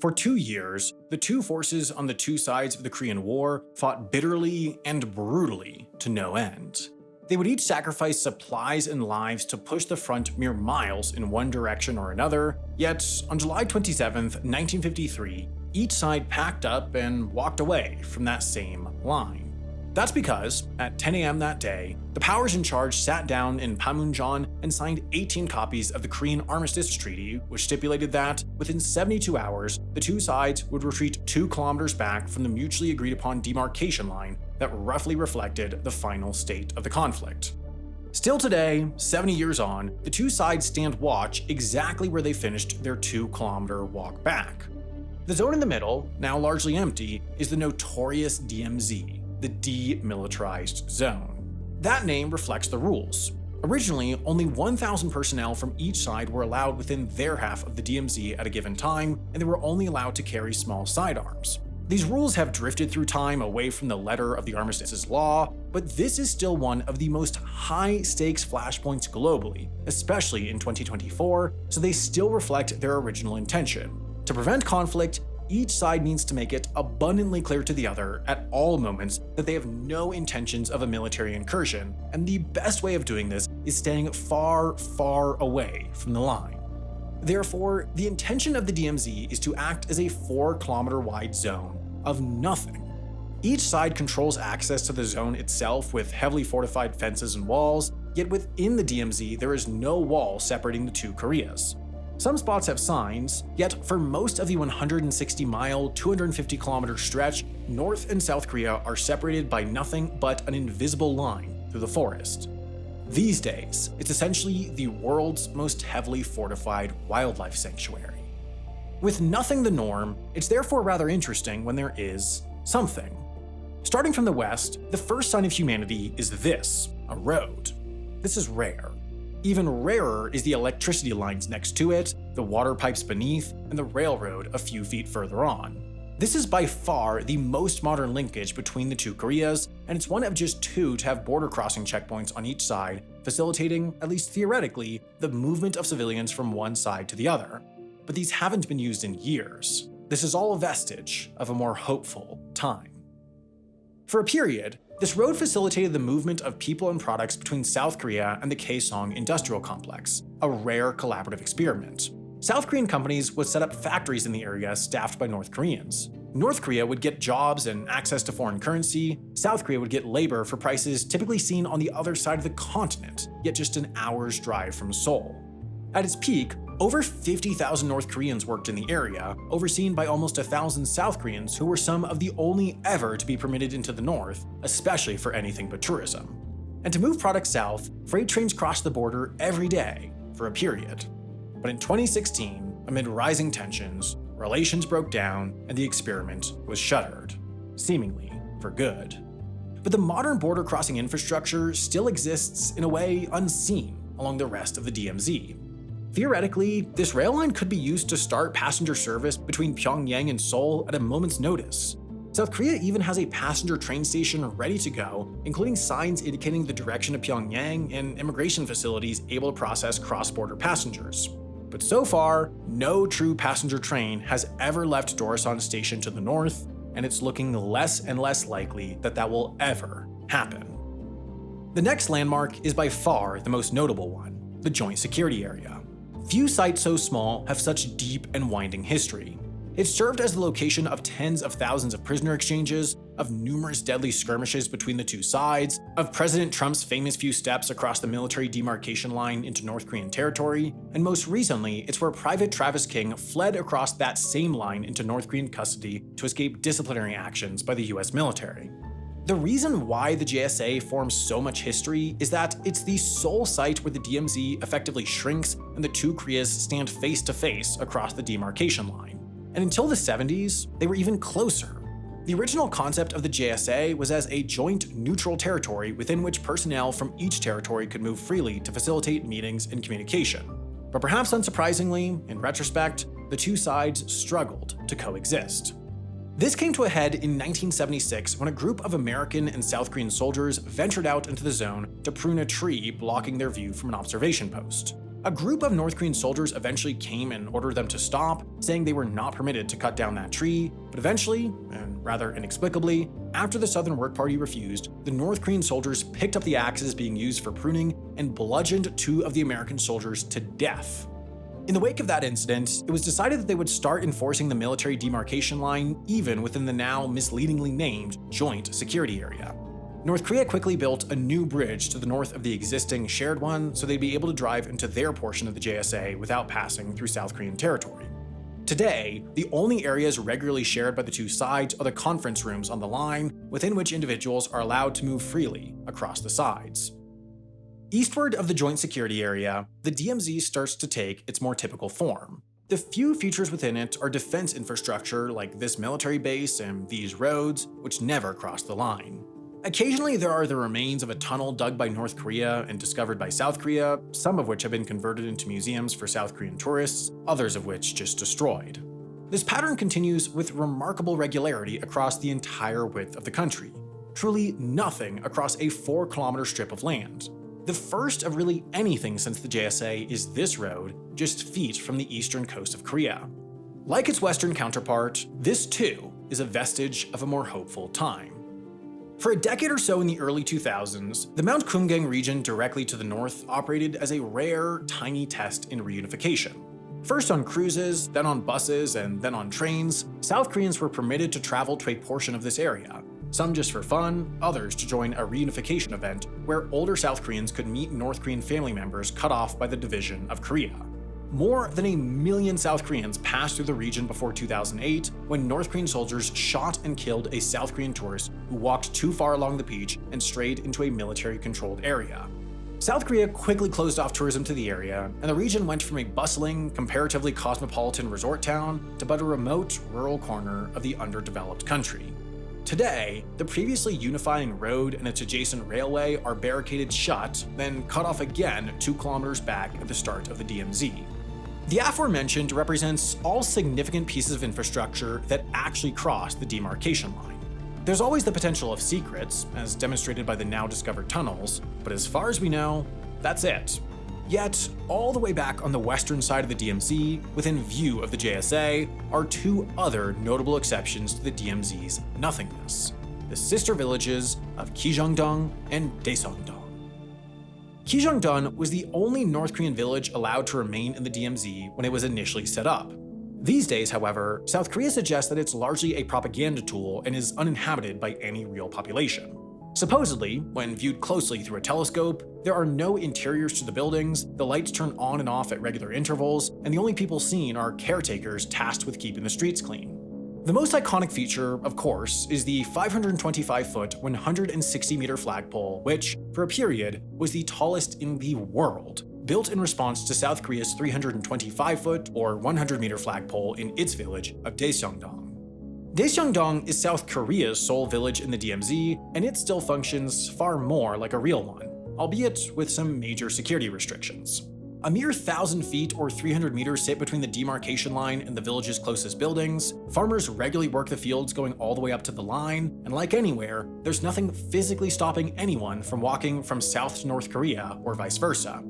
For 2 years, the two forces on the two sides of the Korean War fought bitterly and brutally to no end. They would each sacrifice supplies and lives to push the front mere miles in one direction or another, yet on July 27, 1953, each side packed up and walked away from that same line. That's because, at 10 a.m. that day, the powers in charge sat down in Panmunjom and signed 18 copies of the Korean Armistice Treaty, which stipulated that, within 72 hours, the two sides would retreat 2 kilometers back from the mutually agreed upon demarcation line that roughly reflected the final state of the conflict. Still today, 70 years on, the two sides stand watch exactly where they finished their 2-kilometer walk back. The zone in the middle, now largely empty, is the notorious DMZ, the demilitarized zone. That name reflects the rules. Originally, only 1,000 personnel from each side were allowed within their half of the DMZ at a given time, and they were only allowed to carry small sidearms. These rules have drifted through time away from the letter of the armistice's law, but this is still one of the most high-stakes flashpoints globally, especially in 2024, so they still reflect their original intention. To prevent conflict, each side needs to make it abundantly clear to the other at all moments that they have no intentions of a military incursion, and the best way of doing this is staying far, far away from the line. Therefore, the intention of the DMZ is to act as a 4-kilometer wide zone of nothing. Each side controls access to the zone itself with heavily fortified fences and walls, yet within the DMZ there is no wall separating the two Koreas. Some spots have signs, yet for most of the 160-mile, 250-kilometer stretch, North and South Korea are separated by nothing but an invisible line through the forest. These days, it's essentially the world's most heavily fortified wildlife sanctuary. With nothing the norm, it's therefore rather interesting when there is something. Starting from the west, the first sign of humanity is this, a road. This is rare. Even rarer is the electricity lines next to it, the water pipes beneath, and the railroad a few feet further on. This is by far the most modern linkage between the two Koreas, and it's one of just 2 to have border crossing checkpoints on each side, facilitating, at least theoretically, the movement of civilians from one side to the other. But these haven't been used in years. This is all a vestige of a more hopeful time. For a period, this road facilitated the movement of people and products between South Korea and the Kaesong Industrial Complex, a rare collaborative experiment. South Korean companies would set up factories in the area staffed by North Koreans. North Korea would get jobs and access to foreign currency, South Korea would get labor for prices typically seen on the other side of the continent, yet just an hour's drive from Seoul. At its peak, over 50,000 North Koreans worked in the area, overseen by almost 1,000 South Koreans who were some of the only ever to be permitted into the north, especially for anything but tourism. And to move products south, freight trains crossed the border every day for a period. But in 2016, amid rising tensions, relations broke down and the experiment was shuttered, seemingly for good. But the modern border crossing infrastructure still exists in a way unseen along the rest of the DMZ. Theoretically, this rail line could be used to start passenger service between Pyongyang and Seoul at a moment's notice. South Korea even has a passenger train station ready to go, including signs indicating the direction of Pyongyang and immigration facilities able to process cross-border passengers. But so far, no true passenger train has ever left Dorasan Station to the north, and it's looking less and less likely that that will ever happen. The next landmark is by far the most notable one, the Joint Security Area. Few sites so small have such deep and winding history. It served as the location of tens of thousands of prisoner exchanges, of numerous deadly skirmishes between the two sides, of President Trump's famous few steps across the military demarcation line into North Korean territory, and most recently, it's where Private Travis King fled across that same line into North Korean custody to escape disciplinary actions by the US military. The reason why the JSA forms so much history is that it's the sole site where the DMZ effectively shrinks and the two Koreas stand face to face across the demarcation line. And until the 70s, they were even closer. The original concept of the JSA was as a joint neutral territory within which personnel from each territory could move freely to facilitate meetings and communication. But perhaps unsurprisingly, in retrospect, the two sides struggled to coexist. This came to a head in 1976 when a group of American and South Korean soldiers ventured out into the zone to prune a tree blocking their view from an observation post. A group of North Korean soldiers eventually came and ordered them to stop, saying they were not permitted to cut down that tree, but eventually, and rather inexplicably, after the Southern Work Party refused, the North Korean soldiers picked up the axes being used for pruning and bludgeoned 2 of the American soldiers to death. In the wake of that incident, it was decided that they would start enforcing the military demarcation line even within the now misleadingly named Joint Security Area. North Korea quickly built a new bridge to the north of the existing shared one so they'd be able to drive into their portion of the JSA without passing through South Korean territory. Today, the only areas regularly shared by the two sides are the conference rooms on the line, within which individuals are allowed to move freely across the sides. Eastward of the Joint Security Area, the DMZ starts to take its more typical form. The few features within it are defense infrastructure like this military base and these roads, which never cross the line. Occasionally, there are the remains of a tunnel dug by North Korea and discovered by South Korea, some of which have been converted into museums for South Korean tourists, others of which just destroyed. This pattern continues with remarkable regularity across the entire width of the country. Truly nothing across a 4-kilometer strip of land. The first of really anything since the JSA is this road, just feet from the eastern coast of Korea. Like its western counterpart, this too is a vestige of a more hopeful time. For a decade or so in the early 2000s, the Mount Kumgang region directly to the north operated as a rare, tiny test in reunification. First on cruises, then on buses, and then on trains, South Koreans were permitted to travel to a portion of this area, some just for fun, others to join a reunification event where older South Koreans could meet North Korean family members cut off by the division of Korea. More than 1 million South Koreans passed through the region before 2008 when North Korean soldiers shot and killed a South Korean tourist who walked too far along the beach and strayed into a military-controlled area. South Korea quickly closed off tourism to the area, and the region went from a bustling, comparatively cosmopolitan resort town to but a remote, rural corner of the underdeveloped country. Today, the previously unifying road and its adjacent railway are barricaded shut, then cut off again 2 kilometers back at the start of the DMZ. The aforementioned represents all significant pieces of infrastructure that actually cross the demarcation line. There's always the potential of secrets, as demonstrated by the now discovered tunnels, but as far as we know, that's it. Yet, all the way back on the western side of the DMZ, within view of the JSA, are 2 other notable exceptions to the DMZ's nothingness: the sister villages of Kijeongdong and Daesungdong. Kijeongdong was the only North Korean village allowed to remain in the DMZ when it was initially set up. These days, however, South Korea suggests that it's largely a propaganda tool and is uninhabited by any real population. Supposedly, when viewed closely through a telescope, there are no interiors to the buildings, the lights turn on and off at regular intervals, and the only people seen are caretakers tasked with keeping the streets clean. The most iconic feature, of course, is the 525-foot, 160-meter flagpole, which, for a period, was the tallest in the world, built in response to South Korea's 325-foot, or 100-meter flagpole in its village of Daesungdong. Daesungdong is South Korea's sole village in the DMZ, and it still functions far more like a real one, albeit with some major security restrictions. A mere 1,000 feet or 300 meters sit between the demarcation line and the village's closest buildings. Farmers regularly work the fields going all the way up to the line, and like anywhere, there's nothing physically stopping anyone from walking from South to North Korea or vice versa.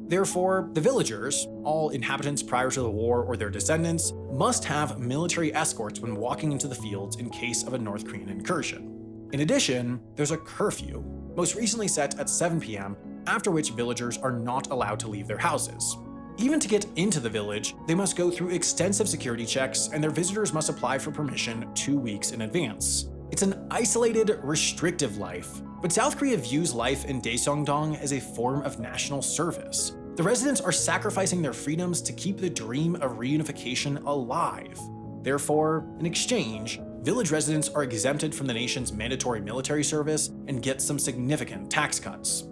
Therefore, the villagers, all inhabitants prior to the war or their descendants, must have military escorts when walking into the fields in case of a North Korean incursion. In addition, there's a curfew, most recently set at 7 p.m., after which villagers are not allowed to leave their houses. Even to get into the village, they must go through extensive security checks, and their visitors must apply for permission 2 weeks in advance. It's an isolated, restrictive life, but South Korea views life in Daesungdong as a form of national service. The residents are sacrificing their freedoms to keep the dream of reunification alive. Therefore, in exchange, village residents are exempted from the nation's mandatory military service and get some significant tax cuts.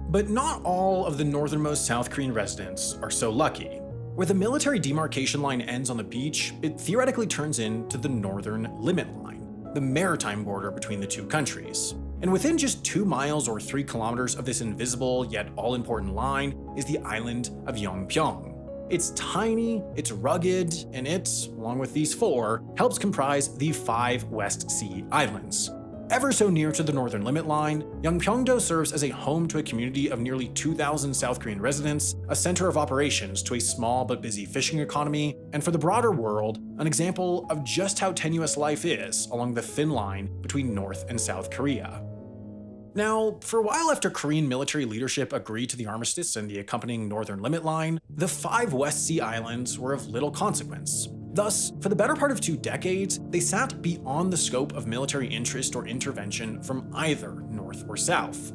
But not all of the northernmost South Korean residents are so lucky. Where the military demarcation line ends on the beach, it theoretically turns into the northern limit line, the maritime border between the two countries. And within just 2 miles or 3 kilometers of this invisible yet all-important line is the island of Yeongpyeong. It's tiny, it's rugged, and it, along with these 4, helps comprise the 5 West Sea Islands. Ever so near to the northern limit line, Yeongbyon-do serves as a home to a community of nearly 2,000 South Korean residents, a center of operations to a small but busy fishing economy, and for the broader world, an example of just how tenuous life is along the thin line between North and South Korea. Now, for a while after Korean military leadership agreed to the armistice and the accompanying northern limit line, the 5 West Sea islands were of little consequence. Thus, for the better part of 2 decades, they sat beyond the scope of military interest or intervention from either North or South.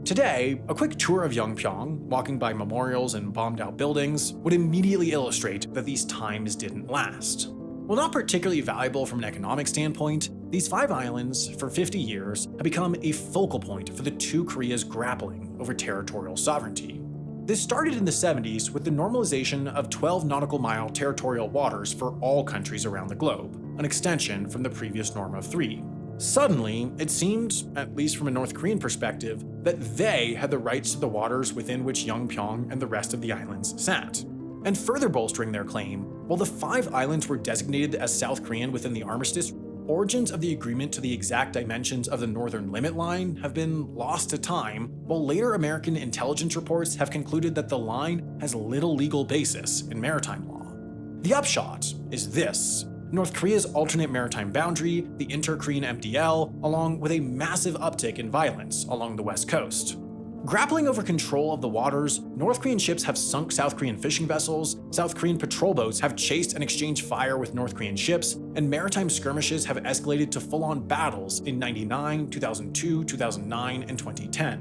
Today, a quick tour of Yeongbyon, walking by memorials and bombed-out buildings, would immediately illustrate that these times didn't last. While not particularly valuable from an economic standpoint, these 5 islands, for 50 years, have become a focal point for the 2 Koreas grappling over territorial sovereignty. This started in the 70s with the normalization of 12 nautical mile territorial waters for all countries around the globe, an extension from the previous norm of 3. Suddenly, it seemed, at least from a North Korean perspective, that they had the rights to the waters within which Yeongbyon and the rest of the islands sat. And further bolstering their claim, while the 5 islands were designated as South Korean within the armistice, origins of the agreement to the exact dimensions of the northern limit line have been lost to time, while later American intelligence reports have concluded that the line has little legal basis in maritime law. The upshot is this: North Korea's alternate maritime boundary, the inter-Korean MDL, along with a massive uptick in violence along the west coast. Grappling over control of the waters, North Korean ships have sunk South Korean fishing vessels, South Korean patrol boats have chased and exchanged fire with North Korean ships, and maritime skirmishes have escalated to full-on battles in 1999, 2002, 2009, and 2010.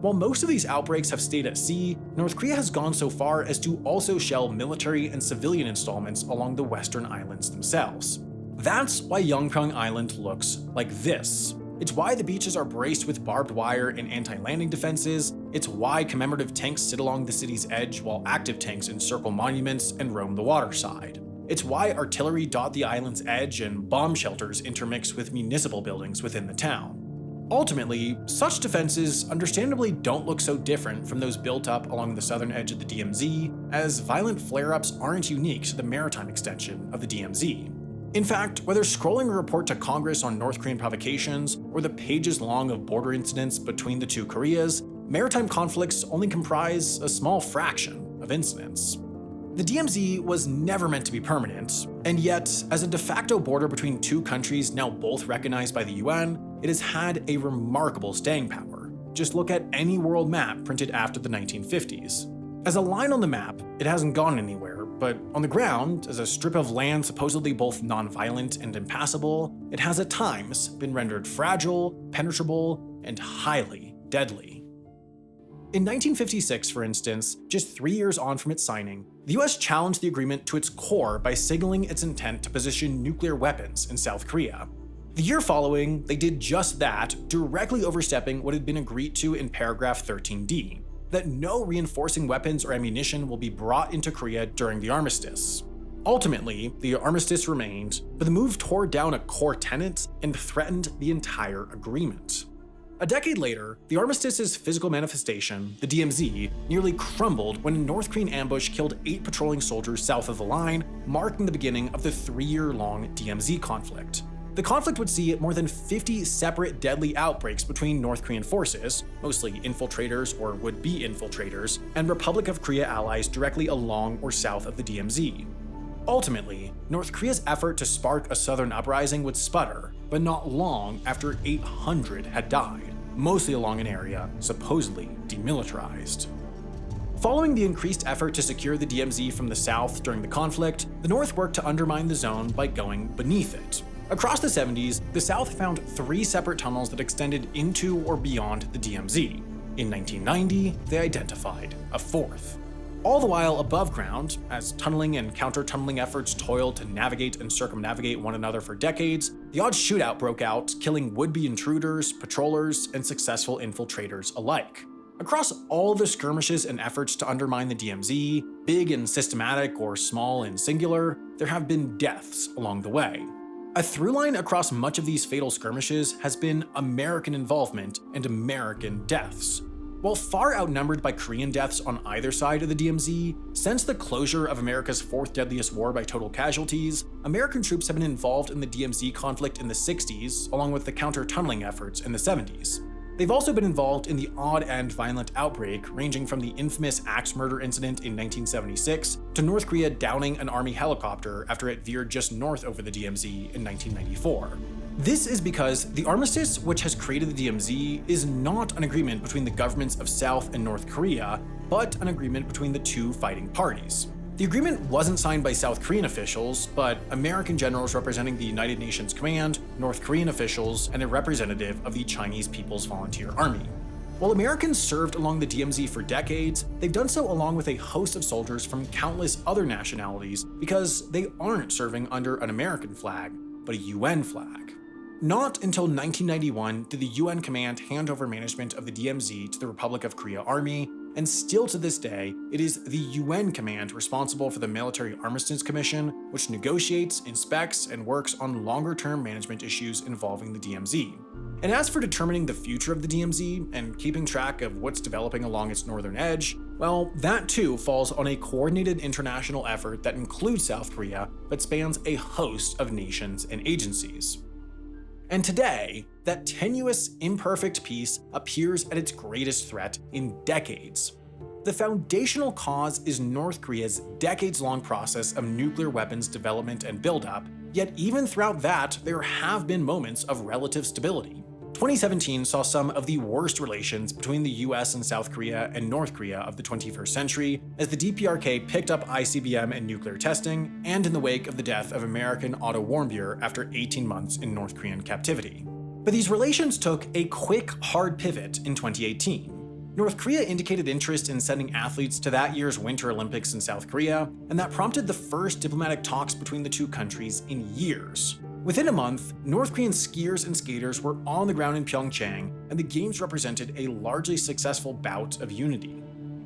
While most of these outbreaks have stayed at sea, North Korea has gone so far as to also shell military and civilian installments along the western islands themselves. That's why Yeongbyon Island looks like this. It's why the beaches are braced with barbed wire and anti-landing defenses. It's why commemorative tanks sit along the city's edge while active tanks encircle monuments and roam the waterside. It's why artillery dot the island's edge and bomb shelters intermix with municipal buildings within the town. Ultimately, such defenses understandably don't look so different from those built up along the southern edge of the DMZ, as violent flare-ups aren't unique to the maritime extension of the DMZ. In fact, whether scrolling a report to Congress on North Korean provocations or the pages long of border incidents between the 2 Koreas, maritime conflicts only comprise a small fraction of incidents. The DMZ was never meant to be permanent, and yet, as a de facto border between 2 countries now both recognized by the UN, it has had a remarkable staying power. Just look at any world map printed after the 1950s. As a line on the map, it hasn't gone anywhere, but on the ground, as a strip of land supposedly both non-violent and impassable, it has at times been rendered fragile, penetrable, and highly deadly. In 1956, for instance, just 3 years on from its signing, the US challenged the agreement to its core by signaling its intent to position nuclear weapons in South Korea. The year following, they did just that, directly overstepping what had been agreed to in paragraph 13D. That no reinforcing weapons or ammunition will be brought into Korea during the armistice. Ultimately, the armistice remained, but the move tore down a core tenet and threatened the entire agreement. A decade later, the armistice's physical manifestation, the DMZ, nearly crumbled when a North Korean ambush killed 8 patrolling soldiers south of the line, marking the beginning of the 3-year-long DMZ conflict. The conflict would see more than 50 separate deadly outbreaks between North Korean forces, mostly infiltrators or would-be infiltrators, and Republic of Korea allies directly along or south of the DMZ. Ultimately, North Korea's effort to spark a southern uprising would sputter, but not long after 800 had died, mostly along an area supposedly demilitarized. Following the increased effort to secure the DMZ from the south during the conflict, the North worked to undermine the zone by going beneath it. Across the 70s, the South found 3 separate tunnels that extended into or beyond the DMZ. In 1990, they identified a 4th. All the while above ground, as tunneling and counter-tunneling efforts toiled to navigate and circumnavigate one another for decades, the odd shootout broke out, killing would-be intruders, patrollers, and successful infiltrators alike. Across all the skirmishes and efforts to undermine the DMZ, big and systematic or small and singular, there have been deaths along the way. A through line across much of these fatal skirmishes has been American involvement and American deaths. While far outnumbered by Korean deaths on either side of the DMZ, since the closure of America's fourth deadliest war by total casualties, American troops have been involved in the DMZ conflict in the 60s, along with the counter-tunneling efforts in the 70s. They've also been involved in the odd-end violent outbreak, ranging from the infamous axe murder incident in 1976 to North Korea downing an army helicopter after it veered just north over the DMZ in 1994. This is because the armistice which has created the DMZ is not an agreement between the governments of South and North Korea, but an agreement between the two fighting parties. The agreement wasn't signed by South Korean officials, but American generals representing the United Nations Command, North Korean officials, and a representative of the Chinese People's Volunteer Army. While Americans served along the DMZ for decades, they've done so along with a host of soldiers from countless other nationalities because they aren't serving under an American flag, but a UN flag. Not until 1991 did the UN command hand over management of the DMZ to the Republic of Korea Army, and still to this day, it is the UN command responsible for the Military Armistice Commission, which negotiates, inspects, and works on longer-term management issues involving the DMZ. And as for determining the future of the DMZ and keeping track of what's developing along its northern edge, well, that too falls on a coordinated international effort that includes South Korea, but spans a host of nations and agencies. And today, that tenuous, imperfect peace appears at its greatest threat in decades. The foundational cause is North Korea's decades-long process of nuclear weapons development and buildup, yet even throughout that, there have been moments of relative stability. 2017 saw some of the worst relations between the US and South Korea and North Korea of the 21st century, as the DPRK picked up ICBM and nuclear testing, and in the wake of the death of American Otto Warmbier after 18 months in North Korean captivity. But these relations took a quick, hard pivot in 2018. North Korea indicated interest in sending athletes to that year's Winter Olympics in South Korea, and that prompted the first diplomatic talks between the two countries in years. Within a month, North Korean skiers and skaters were on the ground in Pyeongchang, and the games represented a largely successful bout of unity.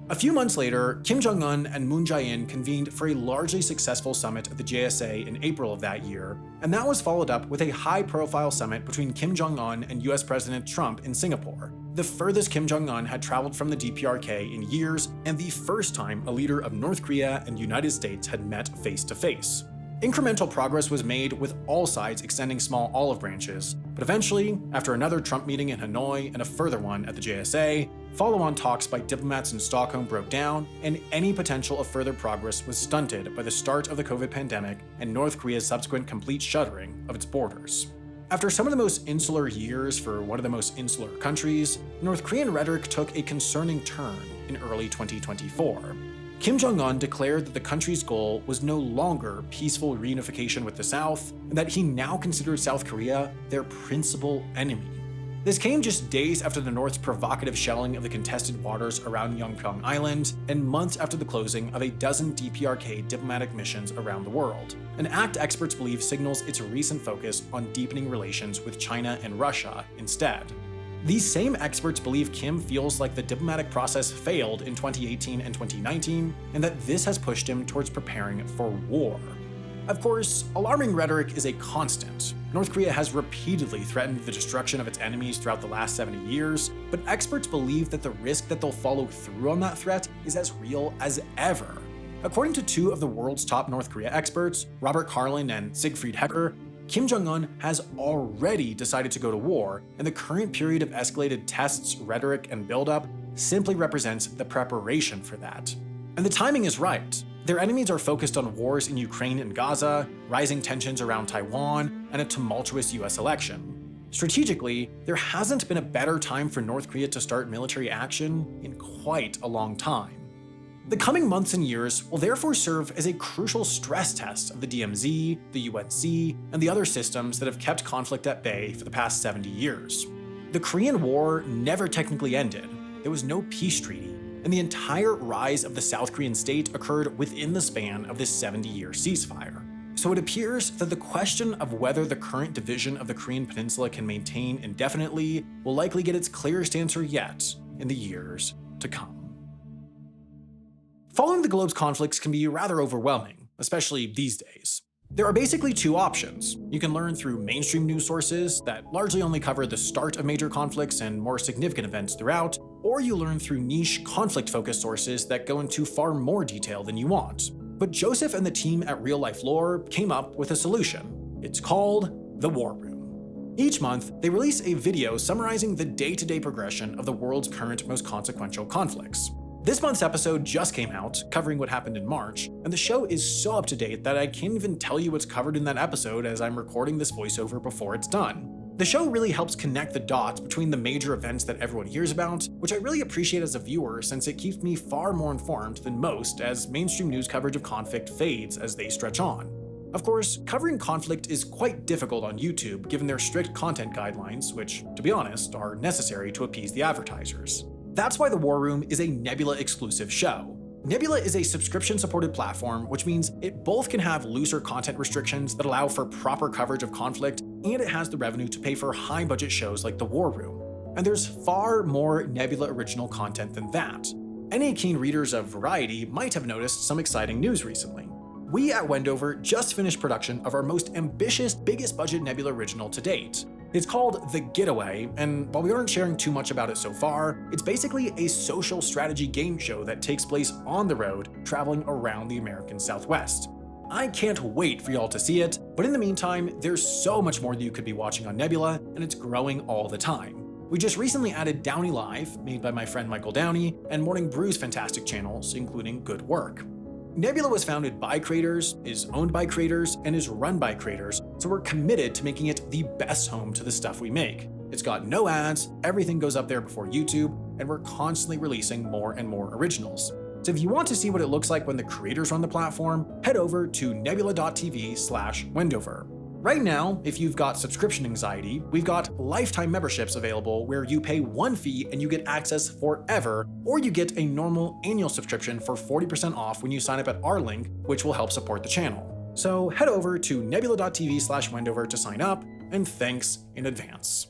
A few months later, Kim Jong-un and Moon Jae-in convened for a largely successful summit at the JSA in April of that year, and that was followed up with a high-profile summit between Kim Jong-un and US President Trump in Singapore, the furthest Kim Jong-un had traveled from the DPRK in years, and the first time a leader of North Korea and United States had met face-to-face. Incremental progress was made with all sides extending small olive branches, but eventually, after another Trump meeting in Hanoi and a further one at the JSA, follow-on talks by diplomats in Stockholm broke down, and any potential of further progress was stunted by the start of the COVID pandemic and North Korea's subsequent complete shuttering of its borders. After some of the most insular years for one of the most insular countries, North Korean rhetoric took a concerning turn in early 2024. Kim Jong-un declared that the country's goal was no longer peaceful reunification with the South, and that he now considered South Korea their principal enemy. This came just days after the North's provocative shelling of the contested waters around Yeonpyeong Island, and months after the closing of a dozen DPRK diplomatic missions around the world, an act experts believe signals its recent focus on deepening relations with China and Russia instead. These same experts believe Kim feels like the diplomatic process failed in 2018 and 2019, and that this has pushed him towards preparing for war. Of course, alarming rhetoric is a constant. North Korea has repeatedly threatened the destruction of its enemies throughout the last 70 years, but experts believe that the risk that they'll follow through on that threat is as real as ever. According to two of the world's top North Korea experts, Robert Carlin and Siegfried Hecker, Kim Jong-un has already decided to go to war, and the current period of escalated tests, rhetoric, and buildup simply represents the preparation for that. And the timing is right. Their enemies are focused on wars in Ukraine and Gaza, rising tensions around Taiwan, and a tumultuous US election. Strategically, there hasn't been a better time for North Korea to start military action in quite a long time. The coming months and years will therefore serve as a crucial stress test of the DMZ, the UNC, and the other systems that have kept conflict at bay for the past 70 years. The Korean War never technically ended. There was no peace treaty, and the entire rise of the South Korean state occurred within the span of this 70-year ceasefire. So it appears that the question of whether the current division of the Korean peninsula can maintain indefinitely will likely get its clearest answer yet in the years to come. Following the globe's conflicts can be rather overwhelming, especially these days. There are basically two options. You can learn through mainstream news sources that largely only cover the start of major conflicts and more significant events throughout, or you learn through niche conflict-focused sources that go into far more detail than you want. But Joseph and the team at Real Life Lore came up with a solution. It's called the War Room. Each month, they release a video summarizing the day-to-day progression of the world's current most consequential conflicts. This month's episode just came out, covering what happened in March, and the show is so up to date that I can't even tell you what's covered in that episode as I'm recording this voiceover before it's done. The show really helps connect the dots between the major events that everyone hears about, which I really appreciate as a viewer since it keeps me far more informed than most as mainstream news coverage of conflict fades as they stretch on. Of course, covering conflict is quite difficult on YouTube given their strict content guidelines, which, to be honest, are necessary to appease the advertisers. That's why The War Room is a Nebula exclusive show. Nebula is a subscription-supported platform, which means it both can have looser content restrictions that allow for proper coverage of conflict, and it has the revenue to pay for high-budget shows like The War Room. And there's far more Nebula original content than that. Any keen readers of Variety might have noticed some exciting news recently. We at Wendover just finished production of our most ambitious, biggest budget Nebula original to date. It's called The Getaway, and while we aren't sharing too much about it so far, it's basically a social strategy game show that takes place on the road, traveling around the American Southwest. I can't wait for y'all to see it, but in the meantime, there's so much more that you could be watching on Nebula, and it's growing all the time. We just recently added Downey Live, made by my friend Michael Downey, and Morning Brew's fantastic channels, including Good Work. Nebula was founded by creators, is owned by creators, and is run by creators, so we're committed to making it the best home to the stuff we make. It's got no ads, everything goes up there before YouTube, and we're constantly releasing more and more originals. So if you want to see what it looks like when the creators run the platform, head over to nebula.tv/Wendover. Right now, if you've got subscription anxiety, we've got lifetime memberships available where you pay one fee and you get access forever, or you get a normal annual subscription for 40% off when you sign up at our link, which will help support the channel. So head over to nebula.tv/Wendover to sign up, and thanks in advance.